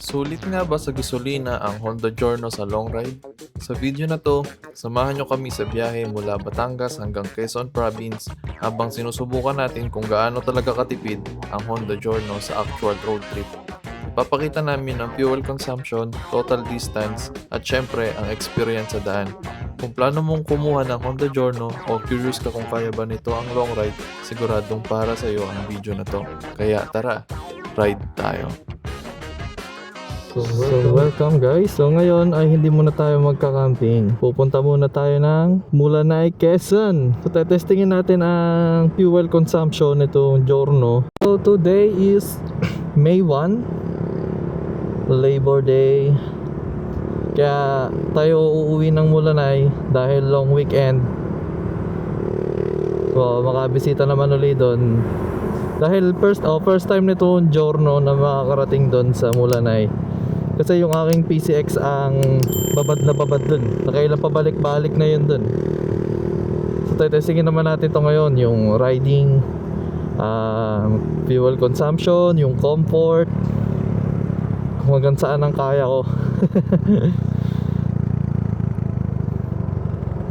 Sulit nga ba sa gasolina ang Honda Giorno sa long ride? Sa video na to, samahan nyo kami sa biyahe mula Batangas hanggang Quezon Province habang sinusubukan natin kung gaano talaga katipid ang Honda Giorno sa actual road trip. Ipapakita namin ang fuel consumption, total distance, at syempre ang experience sa daan. Kung plano mong kumuha ng Honda Giorno o curious ka kung kaya ba nito ang long ride, siguradong para sa iyo ang video na to. Kaya tara, ride tayo! So welcome guys. So ngayon ay hindi muna tayo magka-camping. Pupunta muna tayo ng Mulanay, Quezon. So testingin natin ang fuel consumption nitong Giorno. So today is May 1, Labor Day. Kaya tayo uuwi ng Mulanay dahil long weekend. So makabisita naman ulit doon. Dahil first time nitong Giorno na makakarating doon sa Mulanay. Kasi yung aking PCX ang babad na babad dun. Nakailang pabalik-balik na yun dun. So testingin naman natin to ngayon. Yung riding, fuel consumption, yung comfort, kung hanggang saan ang kaya ko.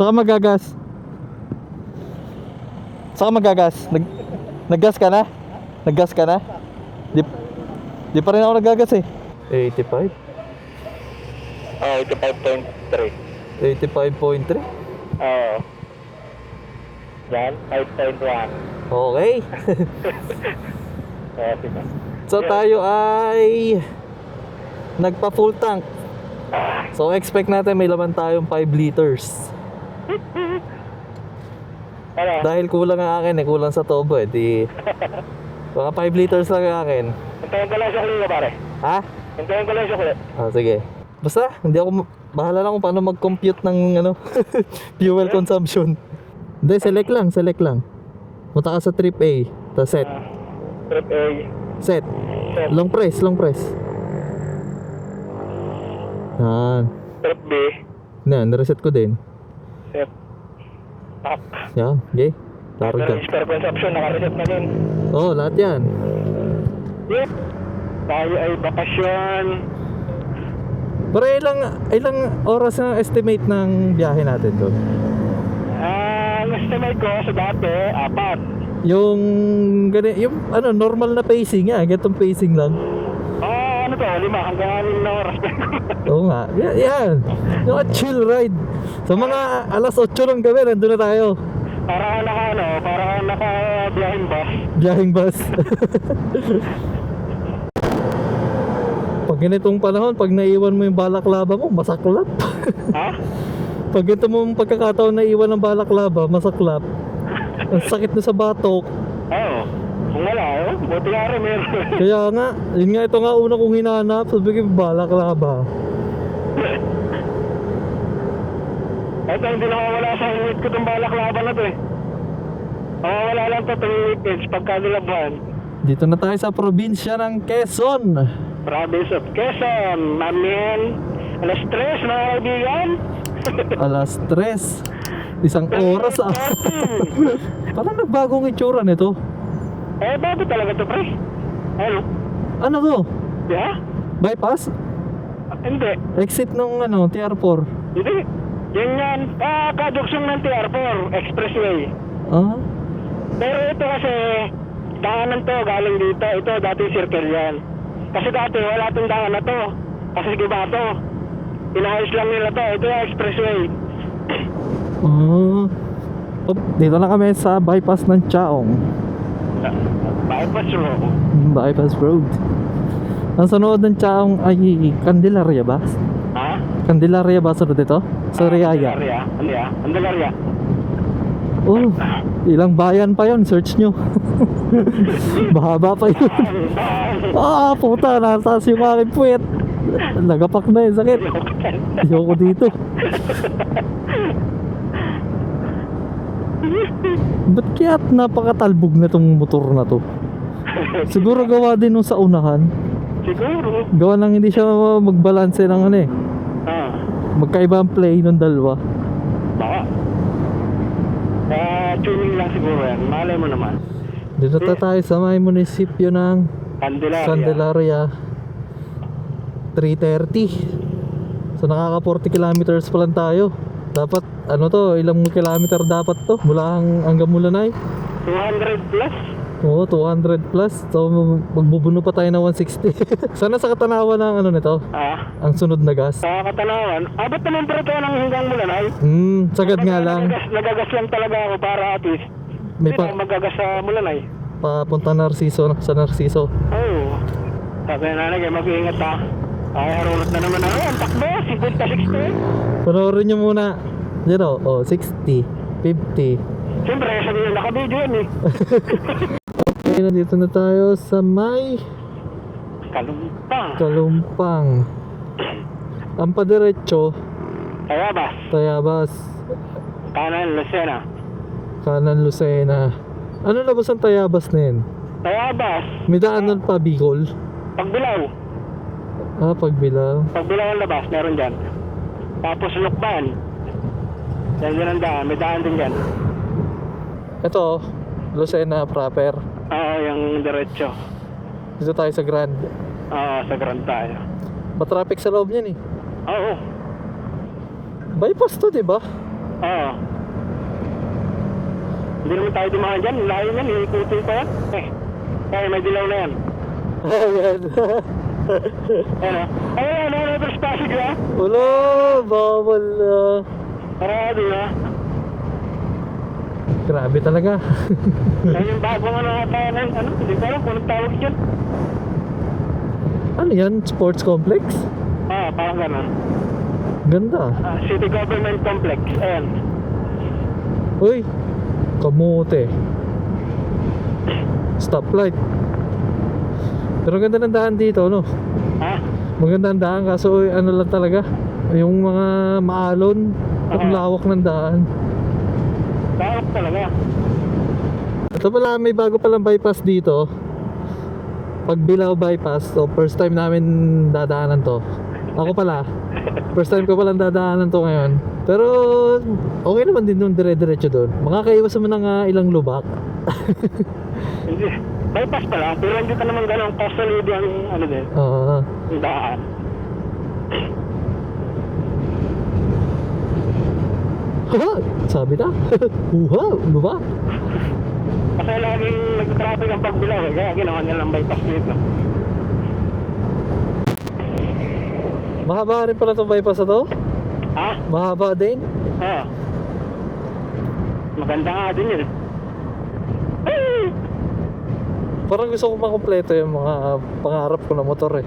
Saka magagas. Saka magagas. Naggas ka na? Naggas ka na? Di pa rin ako nagagas eh. 85? 85.3. 85.3? Oo. Yan, 5.1. Okay. Diba? So tayo ay nagpa full tank. So expect natin may laman tayong 5 liters. Ano? Dahil kulang ang akin eh, kulang sa tobo eh. Di mga 5 liters lang ang akin. Hintayin ko lang siya kulit, pare. Ha? Hintayin ko lang siya kulit. Sige. Basta, hindi ako bahala lang kung paano mag-compute ng fuel consumption. Hindi, select lang. Punta ka sa trip A, tapos set. Trip A. Set. Set. Long press. Yan. Trip B. Nareset ko din. Set. Up. Yan, okay. Laro Pero ka. spare consumption, naka-reset na din. Oo, lahat yan. Yeah. Tayo ay bakasyon. Pero ilang oras ang estimate ng biyahe natin doon? Ang estimate ko sa dati, 4. Yung normal na pacing ganitong pacing lang. Ano to, 5 hanggang 6 na oras. Oo nga, yan. Yung chill ride. Sa mga alas 8 ng gabi, nandun na tayo. Para naka Biyahing bus. Pag ganitong panahon, pag naiwan mo yung balaklava mo, masaklap. Ha? Pag ito mong pagkakataon na iwan ng balaklava, masaklap. Ang sakit na sa batok. Oo. Kung wala, buti nga rin meron. Kaya nga, yun nga, ito nga una kong hinahanap. Sabi ko, balaklava. Ito, hindi nakawala sa init ko itong balaklava na to eh. Nakawala lang to 3 weekends pagka nilabhan. Dito na tayo sa probinsya ng Quezon. Province of Quezon, mamin. Alas 3, mga kaibigan. Alas 3. Isang oras Parang nagbagong itsura nito. Bago talaga to, pre. Ano to? Yeah? Bypass? Hindi. Exit nung TR4. Hindi. Yan. Kaduksong ng TR4, expressway. Ah? Pero ito kasi, daanan to, galing dito. Ito, dati circle yan. Kasi dati, wala itong daan na to. Kasi giba to. Inayos lang nila to. Ito yung expressway. Ah. Dito na kami sa bypass ng Chaong. Bypass road. Bypass road. Ang sunod ng Chaong ay Candelaria ba? Ha? Candelaria ba sunod ito? Soriaya. Candelaria. Oh, ilang bayan pa yon, search nyo. Bahaba pa yun. Puta, nataas yung aking puwet. Nagapak na yung sakit. Ayoko dito. Ba't kaya napakatalbog na tong motor na to? Siguro gawa din nung sa unahan. Siguro. Gawa nang hindi siya magbalanse ng magkaiba ang play ng dalawa. Baka. Tuning lang siguro yan. Malay mo naman. Dito tayo sa may munisipyo ng Candelaria. Candelaria. 3:30. So nakaka 40 kilometers pa lang tayo. Dapat ano to, ilang kilometer dapat to mula hanggang Mulanay? 200 plus. Oo, 200 plus. So magbubuno pa tayo ng 160. Sana sa Katanawan ng ano nito, ang sunod na gas. Sa Katanawan, abot naman pa ito ng hanggang Mulanay. Sagad nga lang. Nagagas lang talaga ako para at least. May Hindi tayo magagas sa Mulanay. papunta Narciso, sa Narciso. Oo. Sabi na nanay, mag-iingat ha. Ay, harunot na naman ako. Ang takbo, 50-60. Panoorin nyo muna. Yan o, 60, 50. Siyempre, sabi nyo, nakabidyo yan eh. Okay, nandito na tayo sa may Kalumpang. Kalumpang. Ang padiretso, Tayabas. Tayabas, Kanan, Lucena. kanan Lucena. Ano labas ang Tayabas na yun? Tayabas. May daanan pa Bicol? Pagbilaw. Pagbilaw. Pagbilaw ang labas, meron dyan. Tapos Lukban. Yan din ang daan. May daan din dyan. Ito, Lucena proper. Oo, yung diretso. Dito tayo sa Grand. Oo, sa Grand tayo. Matraffic sa loob niyan eh. Oo. Bypass to, diba? Oo. Hindi naman tayo dumaan dyan. Layo yan. Ikutin pa yan. Kaya may dilaw na yan. Ayan. Ano? Ayan, ano trespassing ka? Wala, bawal na. Parado na. Grabe talaga. Yan yung bagong ano ata yan. Ano? Hindi ko alam kung anong tawag dyan. Ano yan? Sports complex? Parang gano'n. Ganda. City Government Complex. Ayan. Uy, kamote. Stoplight. Pero ganda ng daan dito, no? Ha? Maganda ang daan, kaso ano lang talaga, yung mga maalon, ang lawak ng daan. Tawag talaga. Ito pala, may bago palang bypass dito. Pagbilaw bypass, so first time namin dadaanan to. Ako pala, first time ko palang dadaanan to ngayon. Pero okay naman din yung dire-diretso doon. Makakaiwas naman ng ilang lubak. Hindi. Bypass pa lang. Pero hindi ka naman gano'ng kasalid yung ano din. Oo. Yung daan. Sabi na. Ano ba? Kasi laging nag-traffic ang pagbilaw eh. Kaya ginawa nilang bypass dito. Mahaba rin pala itong bypass na to? Ha? Mahaba din? Oo. Maganda nga din yun. Parang gusto ko makompleto yung mga pangarap ko na motor eh.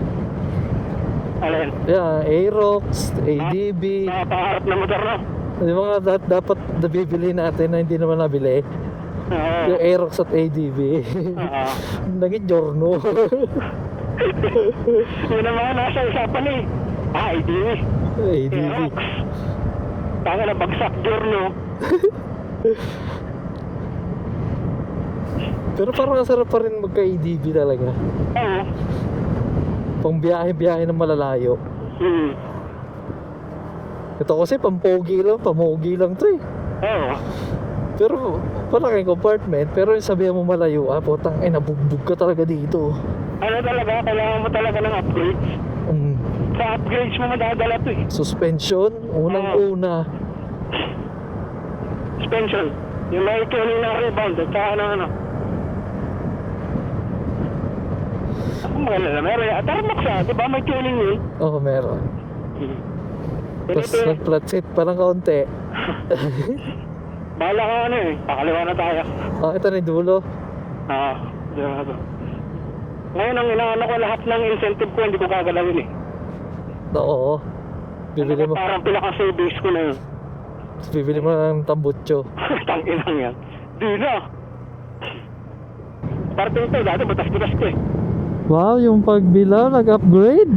Alin? Yeah, Aerox, ADB. Nakapangarap na motor na. Yung mga dapat nabibili natin na hindi naman nabili. Oo. Yung Aerox at ADB. Oo. Naging Giorno. Yun naman nasa usapan eh. ADB. ADB. Aerox. Tanga na bagsak Giorno. Pero parang sarap pa rin magka-ADB talaga. Oo. Pang biyahe-biyahe ng malalayo. Hmm. Ito kasi pampogi lang, pamogi lang to eh. Oo. Pero malaking compartment, pero yung sabihan mo malayo, putang ay nabugbog ka talaga dito. Ano talaga, kailangan mo talaga ng upgrades. Sa upgrades mo madadala to eh. Suspension, unang-una. Suspension. Yung may tuning ng rebound at saka ng ano. Ako maganda na meron. At tarmac siya, di ba may tuning yun? Oo, meron. Hmm. Tapos nag-flat seat pa ng kaunti. Bahala ka ano eh, pakaliwa na tayo. Ito na yung dulo. Di ba ito. Ngayon ang inaano ko lahat ng incentive ko, hindi ko gagalawin eh. Oo. Bibili mo. Parang pinaka-savings ko na yun. Bibili mo ng tambutso. Tangin yan. Di na. Parte ito, dati batas-batas ko eh. Wow, yung pagbilaw, nag-upgrade.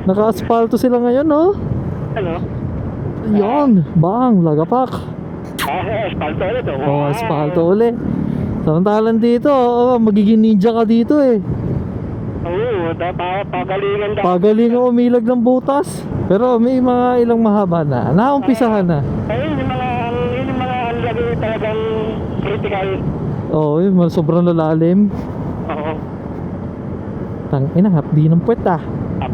Naka-aspalto sila ngayon, no? Ano? Yon, bang, lagapak. Espalto ulit oh. Oh, aspalto ulit. Samantalang dito, magiging ninja ka dito eh. Oo, pagalingan daw. Pagaling umilag ng butas. Pero may mga ilang mahaba na. Naumpisahan na. Ayun, yung mga lagi talagang critical. Oo, sobrang lalalim. Oo. Tangina, hapdi ng puwet ah.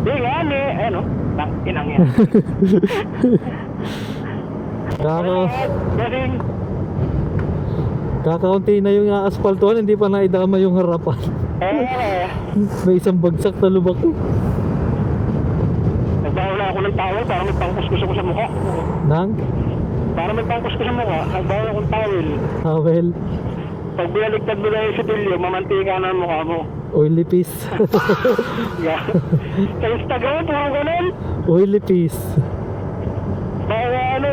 Bingan eh. Ano? Inang yan. Gasing. Kakaunti na yung aasfaltuhan, hindi pa naidama yung harapan. May isang bagsak na lubak eh. Nagbaho na ako ng towel para may pangkuskus ako sa mukha. Nang? Para may pangkuskus sa mukha, nagbaho akong towel. Towel. Pag binaligtad mo na yung sitilyo, mamantika na ang mukha mo. Oily piece. Yeah. Sa Instagram, puro ganun. Oily piece. Baka ano,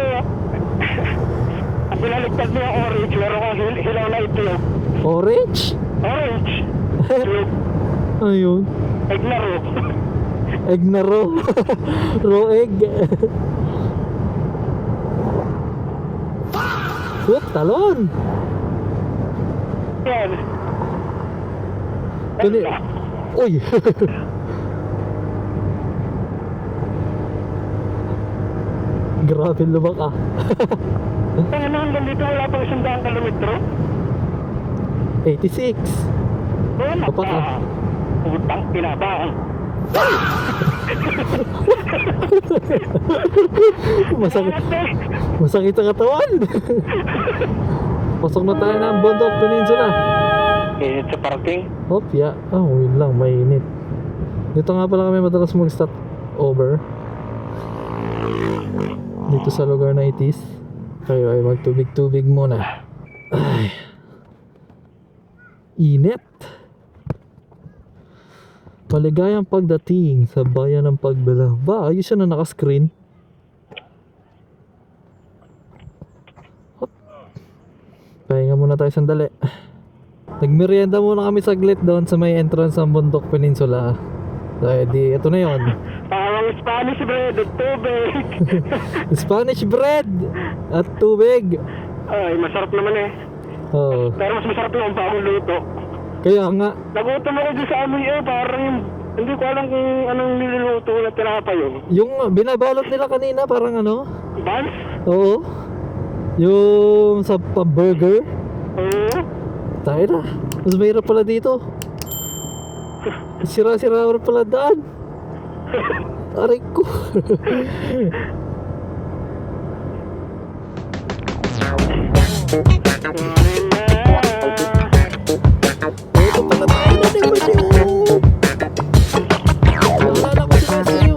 ang binaligtad mo yung orange, meron kang hilaw na itlog. Orange? Orange. Itlog. Ayun. Egg na ro. Egg na raw. Raw egg. Whoop, talon. Yan. Kani... Uy. Grabe lubak ah. Kaya na hanggang dito wala pang 100 kilometro. 86. Wala Kapak pa. ah. Utang pinabang. Masakit. Masakit sa katawan. Pasok na tayo ng Bundok Peninsula. Init sa parking. Hopya. Oh, yun lang, mainit. Dito nga pala kami madalas mag-stop over. Dito sa lugar na itis. Kayo ay magtubig-tubig muna. Ay. Init. Maligayang pagdating sa bayan ng Pagbela. Ba, ayos siya na naka-screen. Hop. Pahinga muna tayo sandali. Nagmerienda muna kami saglit doon sa may entrance ng Bundok Peninsula. So, edi, ito na yon. Parang Spanish bread at tubig. Spanish bread at tubig. Ay, masarap naman eh. Oh, Pero mas masarap yung bagong luto. kaya nga. Nagutom ako dun sa amoy eh, parang yung... Hindi ko alam kung anong niluluto na tinapay yun. Yung binabalot nila kanina parang ano? Buns? Oo. Yung sa burger. Oo. Tayo na. Mas mahirap pala dito. Sira-sira rin pala daan. Aray ko. Ito pala tayo na din ba siya? Naalala ko sila sa'yo.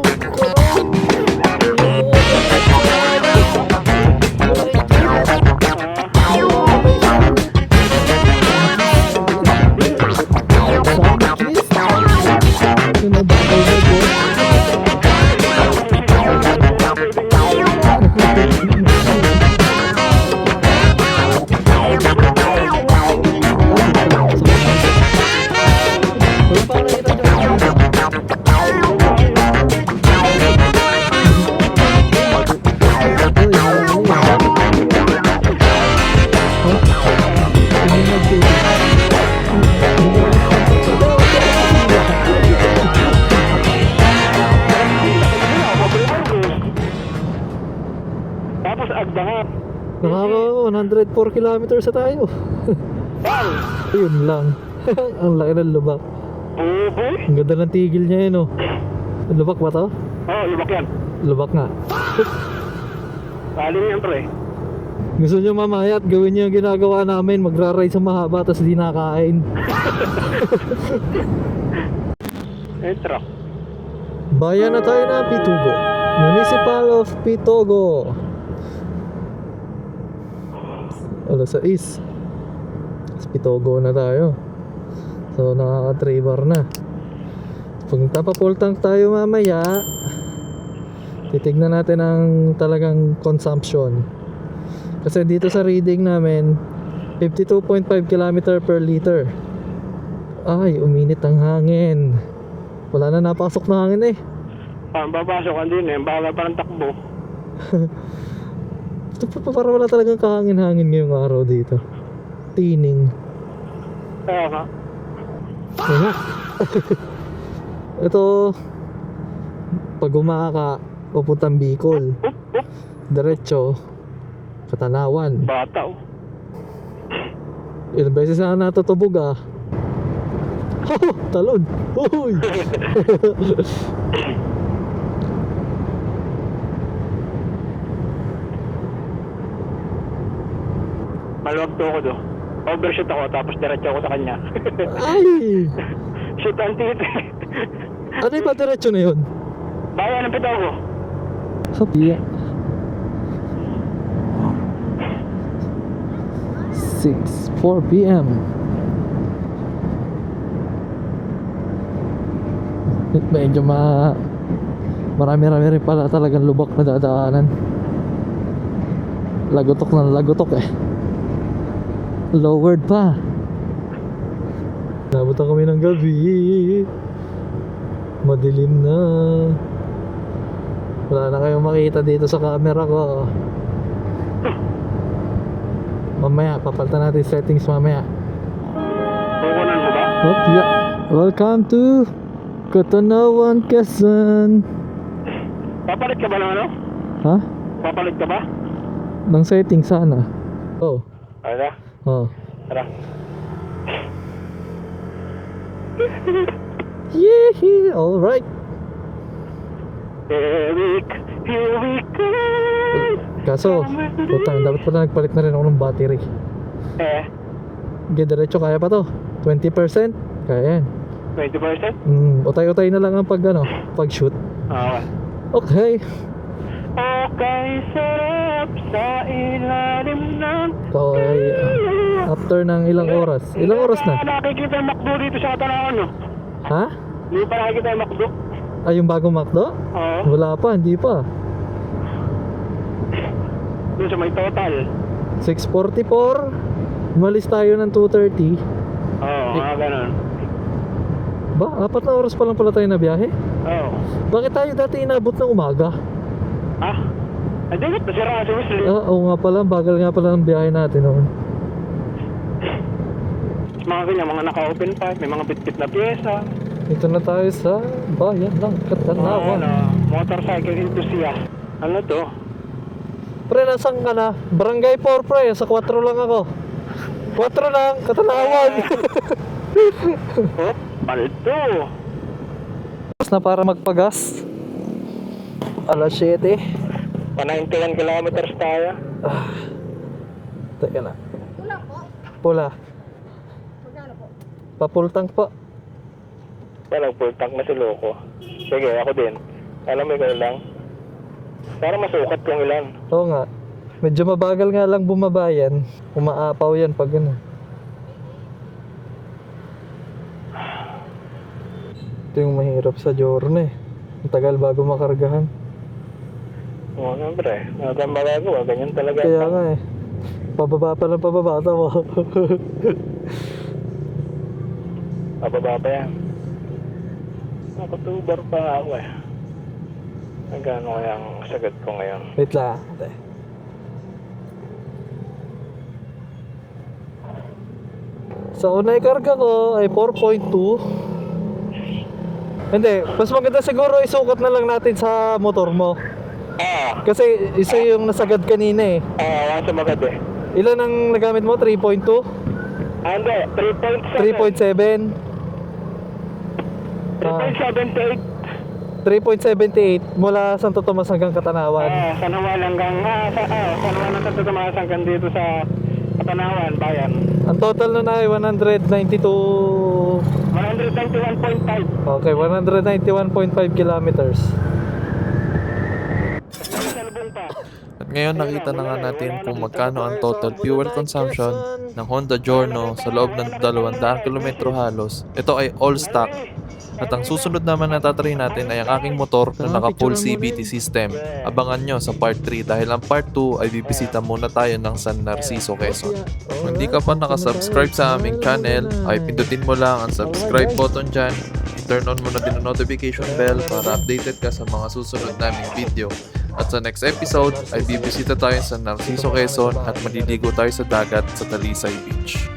Tapos agdangan. Nakaka 104 kilometers na tayo. Bang! Yun lang. Ang laki ng lubak. Uhoy! Ang ganda ng tigil niya yun oh. Lubak ba to? Oo, lubak yan. Lubak nga. Aling yan pre. Gusto nyo mamaya at gawin nyo yung ginagawa namin, magra-ride sa mahaba tapos di nakain. Eh, truck. Bayan na tayo ng Pitugo. Municipal of Pitogo. Alas 6. Sa Pitogo na tayo. So nakaka-3 bar na. Pag napapol tank tayo mamaya, titignan natin ang talagang consumption. Kasi dito sa reading namin 52.5 km per liter. Ay, uminit ang hangin. Wala na napasok na hangin eh. Babasok ka din eh. Bagal pa ng takbo. Ito parang wala talagang kahangin-hangin ngayong araw dito. Tining. Kaya ka. Wala. Ito, pag umaka, pupuntang Bicol. Diretso, Katanawan. Bata oh. Ilang beses na natutubog ah. Talon. Uy. Maluwag to ako do. Overshoot ako tapos diretso ako sa kanya. Ay! Shoot ang titi. Ano yung diretso na yun? Bayan ang pito ko. Sabiya. 4 p.m. Medyo marami-rami rin pala talagang lubak na dadaanan. Lagotok na lagotok eh. Lowered pa. Nabutan kami ng gabi. Madilim na. Wala na kayong makita dito sa camera ko. Mamaya, papalitan natin settings mamaya. Kukunan mo ba? Oh, yeah. Welcome to Cotonawan, Quezon. Papalit ka ba ng ano? Ha? Papalit ka ba? Ng setting sana. Oh. Tara. Oh. Tara. Yee! Alright. Here we go. Kaso, putang, dapat pala nagpalit na rin ako ng battery. Diretso, kaya pa to? 20%? Kaya yan. 20%? Utay-utay na lang ang pag-shoot. Okay. Okay, sarap sa ilalim ng... So, after ng ilang oras. Ilang oras na? Nakikita yung McDo dito sa Katanawan, no? Ha? Hindi pa nakikita yung McDo? Ay, yung bagong McDo? Oo. Wala pa, hindi pa. Doon sa may total. 6:44. Umalis tayo ng 2:30. Oo, mga ganun. Ba? 4 na oras pa lang pala tayo na biyahe? Oo. Bakit tayo dati inabot ng umaga? Ah? Ay, di ba't nasira si Wesley? Oo nga pala, bagal nga pala ng biyahe natin noon. Mga ganyan, mga naka-open pipe, may mga bit-bit na pyesa. Ito na tayo sa bayan ng Katanawan. Motorcycle enthusiast. Ano to? Pre, nasan ka na? Barangay 4, pre. Sa 4 lang ako. 4 lang, Katanawan. Oh, palto. Tapos na para magpagas. Alas 7. Pa 91 kilometers tayo. Teka na. Pula. Pa-full tank po. Walang full tank na si Loco. Sige, ako din. Alam mo, ikaw lang. Para masukat kung ilan. Oo nga. Medyo mabagal nga lang bumabayan. Umaapaw yan pag ano. Ito yung mahirap sa journey. Ang tagal bago makargahan. Oo, siyempre. Ano kang magagawa? Ganyan talaga. Kaya nga eh. Pababa pa ng pababa. Tama. Pababa pa yan. Nakatubar pa ako eh. Nagano kaya ang sagat ko ngayon? Wait lang. Ate. Sa unay karga ko ay 4.2. Hindi, mas maganda siguro isukat na lang natin sa motor mo. Kasi isa yung nasagad kanina eh. Wala sa magad eh. Ilan ang nagamit mo? 3.2? Hindi, 3.7. 3.78. 3.78 mula Santo Tomas hanggang Katanawan. San Juan hanggang San Juan ng Santo Tomas hanggang dito sa Katanawan, bayan. Ang total nun ay 192. 191.5. Okay, 191.5 kilometers. Salubong pa. At ngayon nakita na nga natin kung magkano ang total fuel consumption ng Honda Giorno sa loob ng 200 km halos. Ito ay all stock. At ang susunod naman na tatry natin ay ang aking motor na naka full CVT system. Abangan nyo sa part 3 dahil ang part 2 ay bibisita muna tayo ng San Narciso, Quezon. Kung hindi ka pa nakasubscribe sa aming channel, ay pindutin mo lang ang subscribe button dyan. I-turn on mo na din ang notification bell para updated ka sa mga susunod naming video. At sa next episode ay bibisita tayo sa Narciso, Quezon at maliligo tayo sa dagat sa Talisay Beach.